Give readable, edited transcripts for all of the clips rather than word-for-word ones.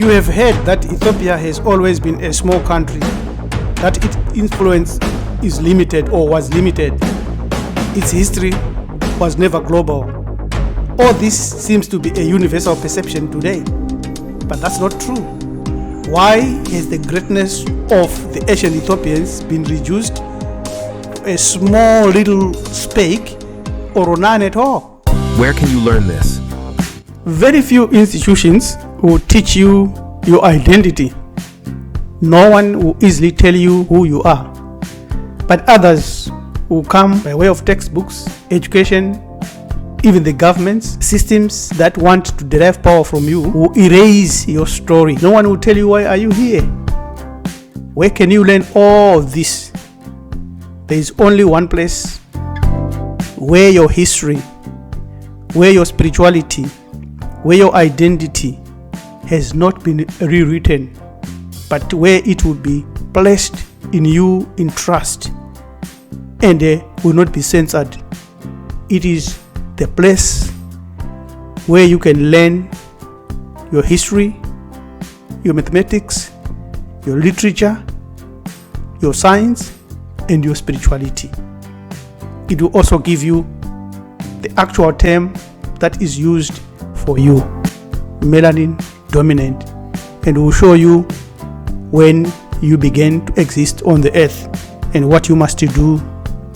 You have heard that Ethiopia has always been a small country, that its influence is limited or was limited. Its history was never global. All this seems to be a universal perception today, but that's not true. Why has the greatness of the ancient Ethiopians been reduced to a small little speck or none at all? Where can you learn this? Very few institutions will teach you your identity. No one will easily tell you who you are. But others will come by way of textbooks, education, even the governments, systems that want to derive power from you will erase your story. No one will tell you why are you here. Where can you learn all of this? There is only one place where your history, where your spirituality, where your identity has not been rewritten, but where it will be placed in you in trust and will not be censored. It is the place where you can learn your history, your mathematics, your literature, your science, and your spirituality. It will also give you the actual term that is used for you, melanin dominant, and will show you when you begin to exist on the earth and what you must do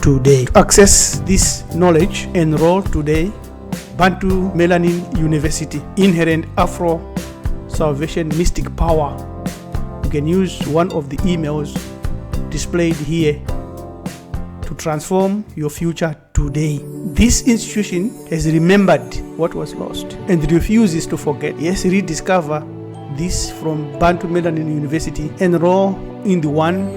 today. To access this knowledge, enroll today. Bantu Melanin University, Inherent Afro Salvation Mystic Power. You can use one of the emails displayed here to transform your future today. This institution has remembered what was lost and refuses to forget. Yes, rediscover this from Bantu Melanin University. Enroll in the one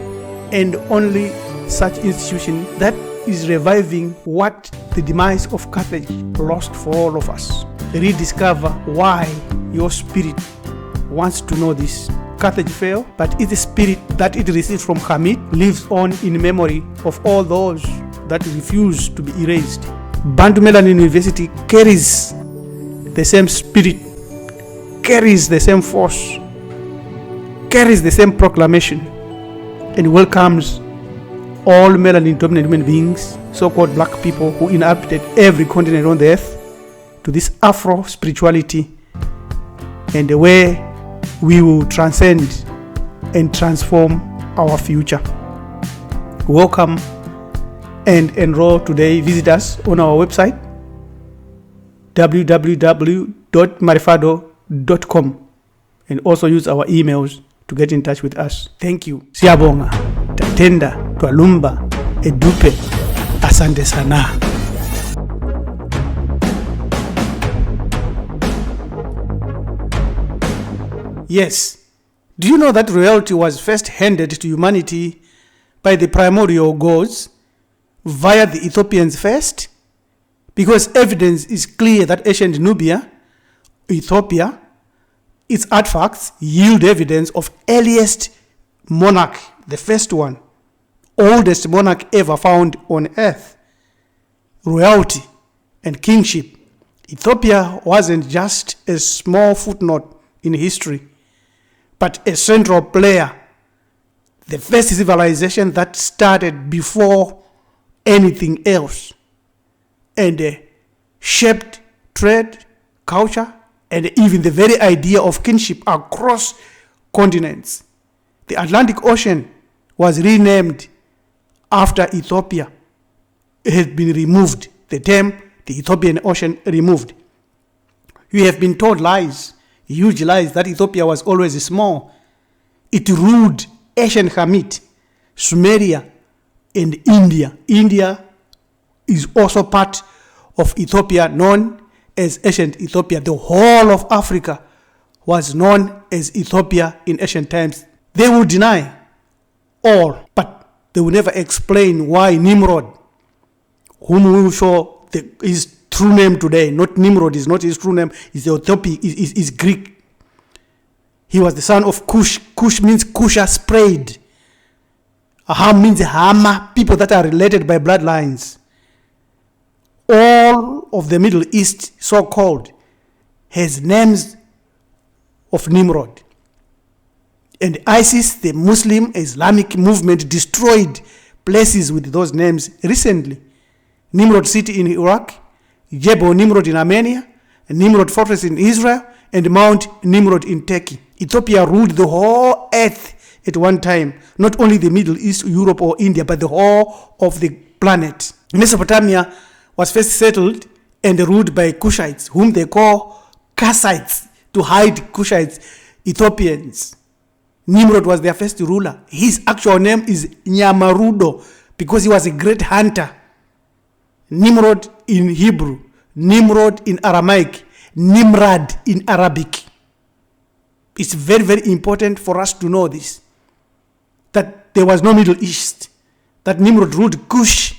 and only such institution that is reviving what the demise of Carthage lost for all of us. Rediscover why your spirit wants to know this. Carthage fell, but its spirit that it received from Hamid lives on in memory of all those that refuse to be erased. Bantu Melanin University carries the same spirit, carries the same force, carries the same proclamation, and welcomes all melanin dominant human beings, so-called black people who inhabited every continent on the earth, to this Afro spirituality, and where we will transcend and transform our future. Welcome and enroll today. Visit us on our website www.marifado.com and also use our emails to get in touch with us. Thank you. Siyabonga, tatenda, twalumba, edupe, asante sana. Yes, do you know that royalty was first handed to humanity by the primordial gods via the Ethiopians first? Because evidence is clear that ancient Nubia, Ethiopia, its artifacts yield evidence of earliest monarch, the first one, oldest monarch ever found on earth. Royalty and kingship. Ethiopia wasn't just a small footnote in history, but a central player, the first civilization that started before anything else, and shaped trade, culture, and even the very idea of kinship across continents. The Atlantic Ocean was renamed after Ethiopia. It had been removed, the term the Ethiopian Ocean removed. We have been told lies, huge lies, that Ethiopia was always small. It ruled ancient Hamit, Sumeria, and India. India is also part of Ethiopia, known as ancient Ethiopia. The whole of Africa was known as Ethiopia in ancient times. They will deny all, but they will never explain why Nimrod, whom we will show his true name today, not Nimrod is not his true name, is Ethiopia, is Greek. He was the son of Cush. Cush means Cusha spread. Aham means Hama, people that are related by bloodlines. All of the Middle East, so-called, has names of Nimrod. And ISIS, the Muslim Islamic movement, destroyed places with those names recently. Nimrod City in Iraq, Jebel Nimrod in Armenia, Nimrod Fortress in Israel, and Mount Nimrod in Turkey. Ethiopia ruled the whole earth at one time, not only the Middle East, Europe, or India, but the whole of the planet. Mesopotamia was first settled and ruled by Cushites, whom they call Kassites, to hide Cushites, Ethiopians. Nimrod was their first ruler. His actual name is Nyamarudo because he was a great hunter. Nimrod in Hebrew, Nimrod in Aramaic, Nimrad in Arabic. It's very, very important for us to know this, that there was no Middle East, that Nimrod ruled Kush,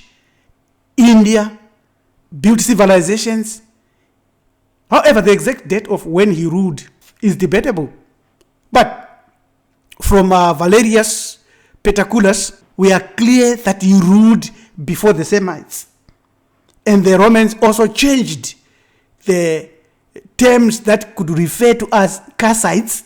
India, built civilizations. However, the exact date of when he ruled is debatable. But from Valerius Petaculus, we are clear that he ruled before the Semites. And the Romans also changed the terms that could refer to as Kassites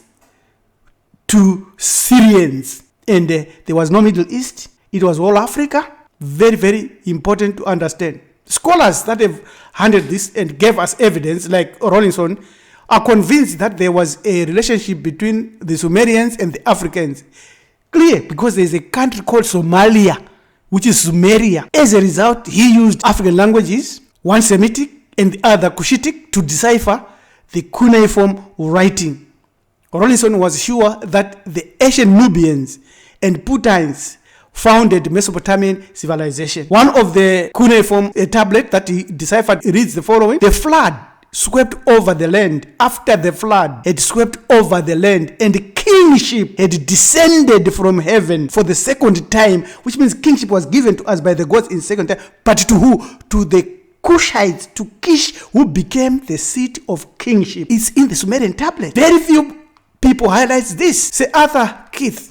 to Syrians. And there was no Middle East. It was all Africa. Very, very important to understand. Scholars that have handled this and gave us evidence, like Rawlinson, are convinced that there was a relationship between the Sumerians and the Africans. Clear, because there is a country called Somalia, which is Sumeria. As a result, he used African languages, one Semitic and the other Cushitic, to decipher the cuneiform writing. Rawlinson was sure that the ancient Nubians and Putines founded Mesopotamian civilization. One of the cuneiform tablet that he deciphered reads the following: the flood swept over the land. After the flood had swept over the land, and kingship had descended from heaven for the second time, which means kingship was given to us by the gods in second time. But to who? To the Cushites, to Kish, who became the seat of kingship. It's in the Sumerian tablet. Very few people highlights this. Say Arthur Keith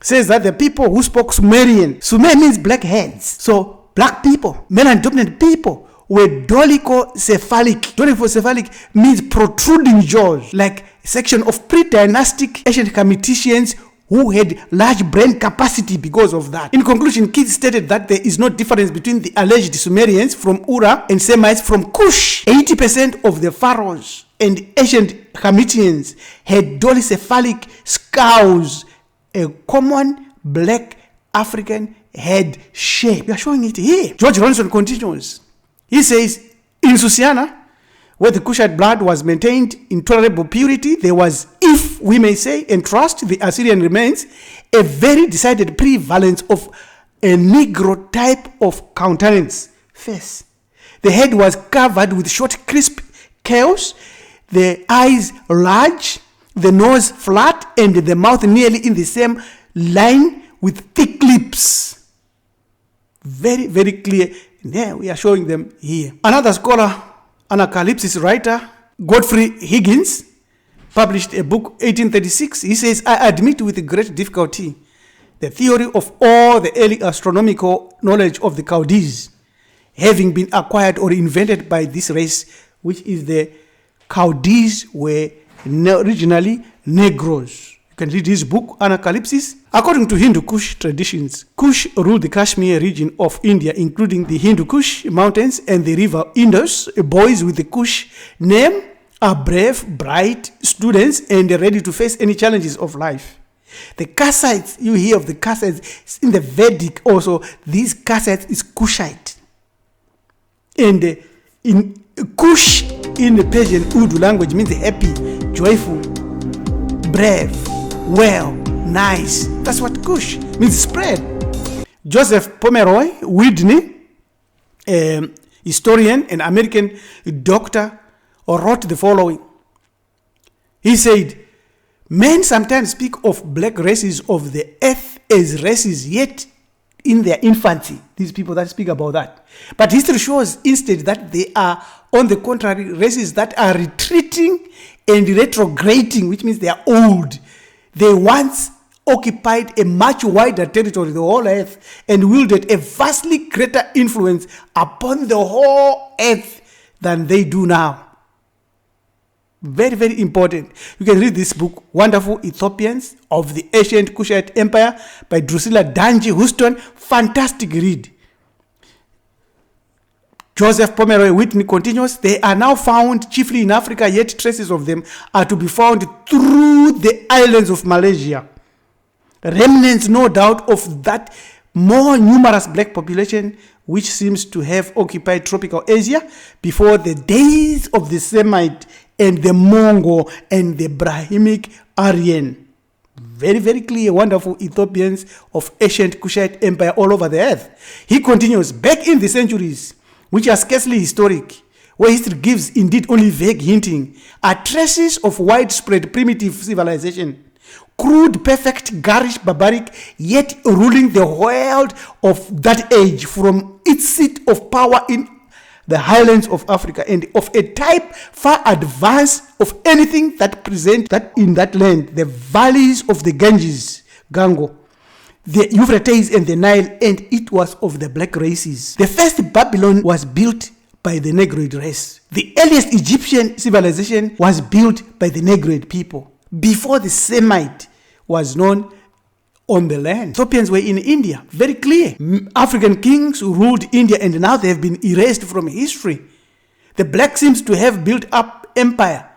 says that the people who spoke Sumerian, Sumer means black heads. So black people, melanin-dominant people, were dolichocephalic. Dolichocephalic means protruding jaws, like a section of pre-dynastic ancient Hamiticians who had large brain capacity because of that. In conclusion, Keith stated that there is no difference between the alleged Sumerians from Ura and Semites from Kush. 80% of the pharaohs and ancient Hamiticians had dolichocephalic skulls, a common black African head shape. We are showing it here. George Rawlinson continues. He says, in Susiana, where the Kushite blood was maintained in tolerable purity, there was, if we may say and trust the Assyrian remains, a very decided prevalence of a Negro type of countenance, face. The head was covered with short, crisp curls, the eyes large, the nose flat, and the mouth nearly in the same line with thick lips. Very, very clear. Yeah, we are showing them here. Another scholar, anacalypsis writer, Godfrey Higgins, published a book, 1836. He says, I admit with great difficulty the theory of all the early astronomical knowledge of the Chaldees having been acquired or invented by this race, which is the Chaldees were originally Negroes. You can read his book, Anacalypsis. According to Hindu Kush traditions, Kush ruled the Kashmir region of India, including the Hindu Kush mountains and the river Indus. Boys with the Kush name are brave, bright students, and ready to face any challenges of life. The Kassites, you hear of the Kassites in the Vedic also, these Kassites is Kushite. And in Kush, in the Persian Urdu language, means happy, joyful, brave, well, nice. That's what Kush means, spread. Joseph Pomeroy Whitney, a historian and American doctor, wrote the following. He said, men sometimes speak of black races of the earth as races yet in their infancy. These people that speak about that. But history shows instead that they are, on the contrary, races that are retreating and retrograding, which means they are old. They once occupied a much wider territory, the whole earth, and wielded a vastly greater influence upon the whole earth than they do now. Very, very important. You can read this book, Wonderful Ethiopians of the Ancient Kushite Empire by Drusilla Danji Houston. Fantastic read. Joseph Pomeroy Whitney continues, they are now found chiefly in Africa, yet traces of them are to be found through the islands of Malaysia. Remnants, no doubt, of that more numerous black population which seems to have occupied tropical Asia before the days of the Semite and the Mongol and the Brahmic Aryan. Very, very clear, wonderful Ethiopians of ancient Kushite Empire all over the earth. He continues, back in the centuries, which are scarcely historic, where history gives indeed only vague hinting, are traces of widespread primitive civilization. Crude, perfect, garish, barbaric, yet ruling the world of that age from its seat of power in the highlands of Africa, and of a type far advanced of anything that present that in that land, the valleys of the Ganges, Gango, the Euphrates and the Nile, and it was of the black races. The first Babylon was built by the Negroid race. The earliest Egyptian civilization was built by the Negroid people before the Semite was known on the land. Ethiopians were in India, very clear. African kings ruled India, and now they have been erased from history. The black seems to have built up empire,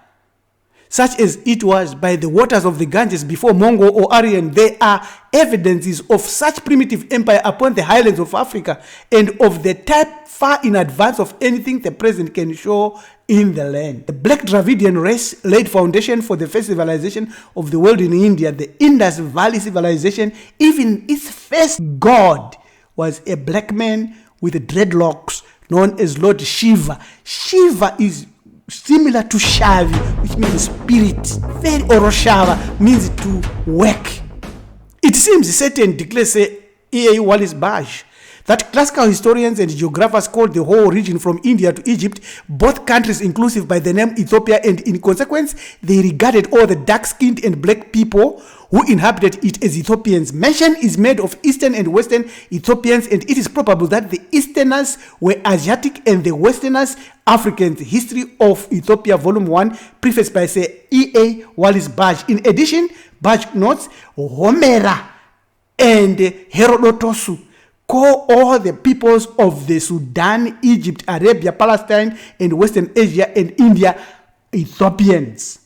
such as it was by the waters of the Ganges before Mongol or Aryan. There are evidences of such primitive empire upon the highlands of Africa, and of the type far in advance of anything the present can show in the land. The Black Dravidian race laid foundation for the first civilization of the world in India, the Indus Valley civilization. Even its first god was a black man with dreadlocks known as Lord Shiva. Shiva is similar to Shavi, which means spirit. Very Oroshava means to work. It seems Satan declares E.A. Wallace Bash that classical historians and geographers called the whole region from India to Egypt, both countries inclusive, by the name Ethiopia, and in consequence they regarded all the dark-skinned and black people who inhabited it as Ethiopians. Mention is made of Eastern and Western Ethiopians, and it is probable that the Easterners were Asiatic and the Westerners Africans. History of Ethiopia, Volume 1, prefaced by E.A. Wallace Bash. In addition, Bash notes Homera and Herodotus call all the peoples of the Sudan, Egypt, Arabia, Palestine, and Western Asia and India Ethiopians.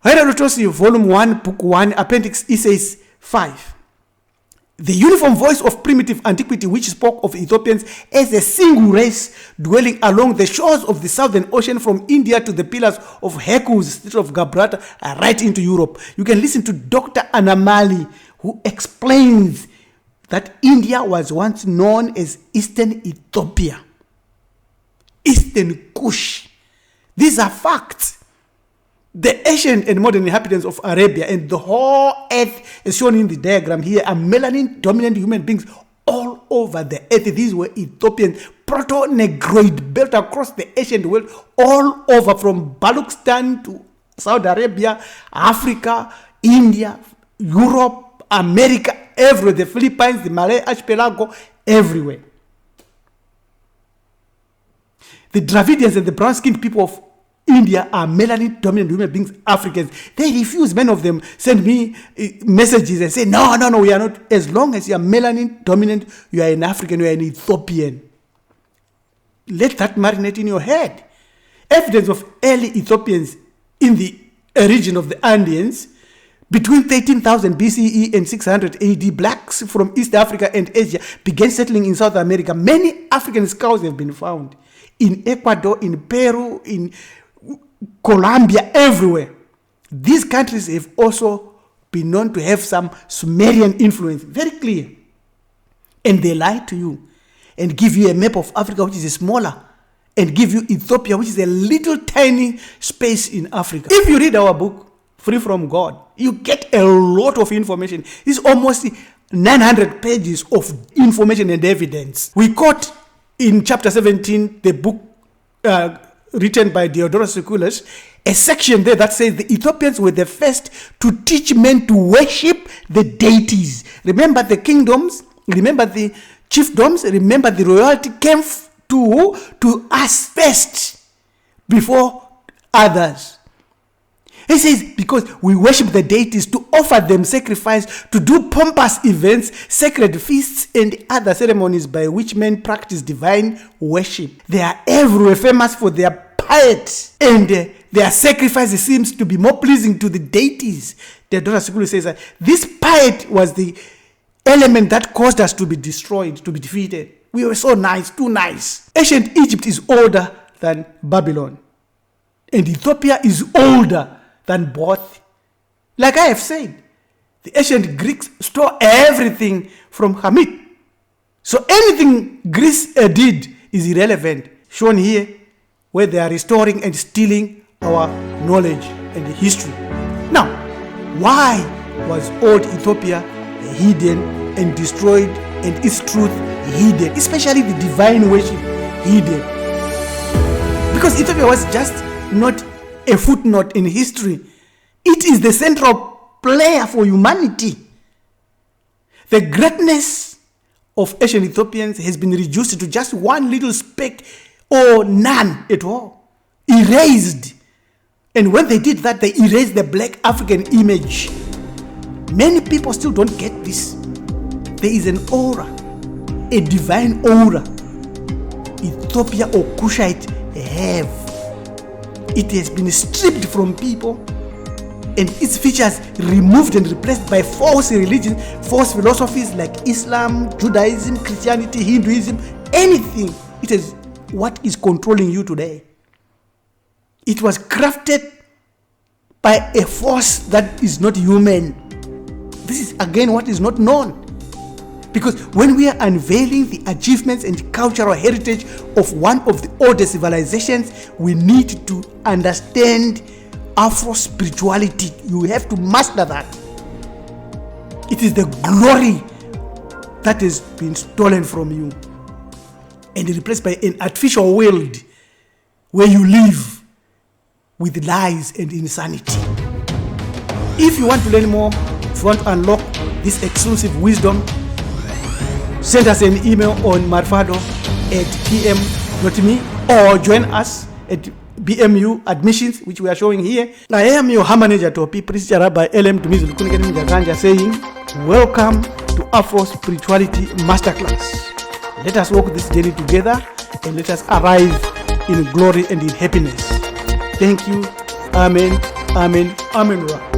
Herodotus, Volume 1, Book 1, Appendix E says 5. The uniform voice of primitive antiquity, which spoke of Ethiopians as a single race dwelling along the shores of the Southern Ocean from India to the pillars of Hercules, Strait of Gibraltar, right into Europe. You can listen to Dr. Anamali, who explains that India was once known as Eastern Ethiopia, Eastern Kush. These are facts. The ancient and modern inhabitants of Arabia and the whole earth, as shown in the diagram here, are melanin-dominant human beings all over the earth. These were Ethiopians, proto-negroid, built across the ancient world, all over from Baluchistan to Saudi Arabia, Africa, India, Europe, America, everywhere, the Philippines, the Malay archipelago, everywhere. The Dravidians and the brown-skinned people of India are melanin-dominant human beings, Africans. They refuse. Many of them send me messages and say, no, we are not. As long as you are melanin-dominant, you are an African, you are an Ethiopian. Let that marinate in your head. Evidence of early Ethiopians in the region of the Andeans between 13,000 BCE and 600 AD, blacks from East Africa and Asia began settling in South America. Many African skulls have been found in Ecuador, in Peru, in Colombia, everywhere. These countries have also been known to have some Sumerian influence, very clear. And they lie to you and give you a map of Africa, which is smaller, and give you Ethiopia, which is a little tiny space in Africa. If you read our book, Free From God, you get a lot of information. It's almost 900 pages of information and evidence. We quote in chapter 17, the book written by Diodorus Siculus, a section there that says the Ethiopians were the first to teach men to worship the deities. Remember the kingdoms, remember the chiefdoms, remember the royalty came to us first before others. He says, because we worship the deities to offer them sacrifice, to do pompous events, sacred feasts, and other ceremonies by which men practice divine worship. They are everywhere famous for their piety, and their sacrifice seems to be more pleasing to the deities. The daughter Sikulu says that this piety was the element that caused us to be destroyed, to be defeated. We were so nice, too nice. Ancient Egypt is older than Babylon, and Ethiopia is older than both. Like I have said, the ancient Greeks stole everything from Hamid. So anything Greece did is irrelevant. Shown here, where they are restoring and stealing our knowledge and history. Now, why was old Ethiopia hidden and destroyed, and its truth hidden, especially the divine worship hidden? Because Ethiopia was just not a footnote in history. It is the central player for humanity. The greatness of ancient Ethiopians has been reduced to just one little speck or none at all. Erased. And when they did that, they erased the black African image. Many people still don't get this. There is an aura, a divine aura, Ethiopia or Kushite have. It has been stripped from people and its features removed and replaced by false religions, false philosophies like Islam, Judaism, Christianity, Hinduism, anything. It is what is controlling you today. It was crafted by a force that is not human. This is again what is not known. Because when we are unveiling the achievements and cultural heritage of one of the oldest civilizations, we need to understand Afro spirituality. You have to master that. It is the glory that has been stolen from you and replaced by an artificial world where you live with lies and insanity. If you want to learn more, if you want to unlock this exclusive wisdom, send us an email on marfado@pm.me or join us at BMU admissions, which we are showing here. I am your Manager Topi, Priest Rabbi LM Tumizu saying, welcome to Afro Spirituality Masterclass. Let us walk this journey together and let us arrive in glory and in happiness. Thank you. Amen. Amen. Amen.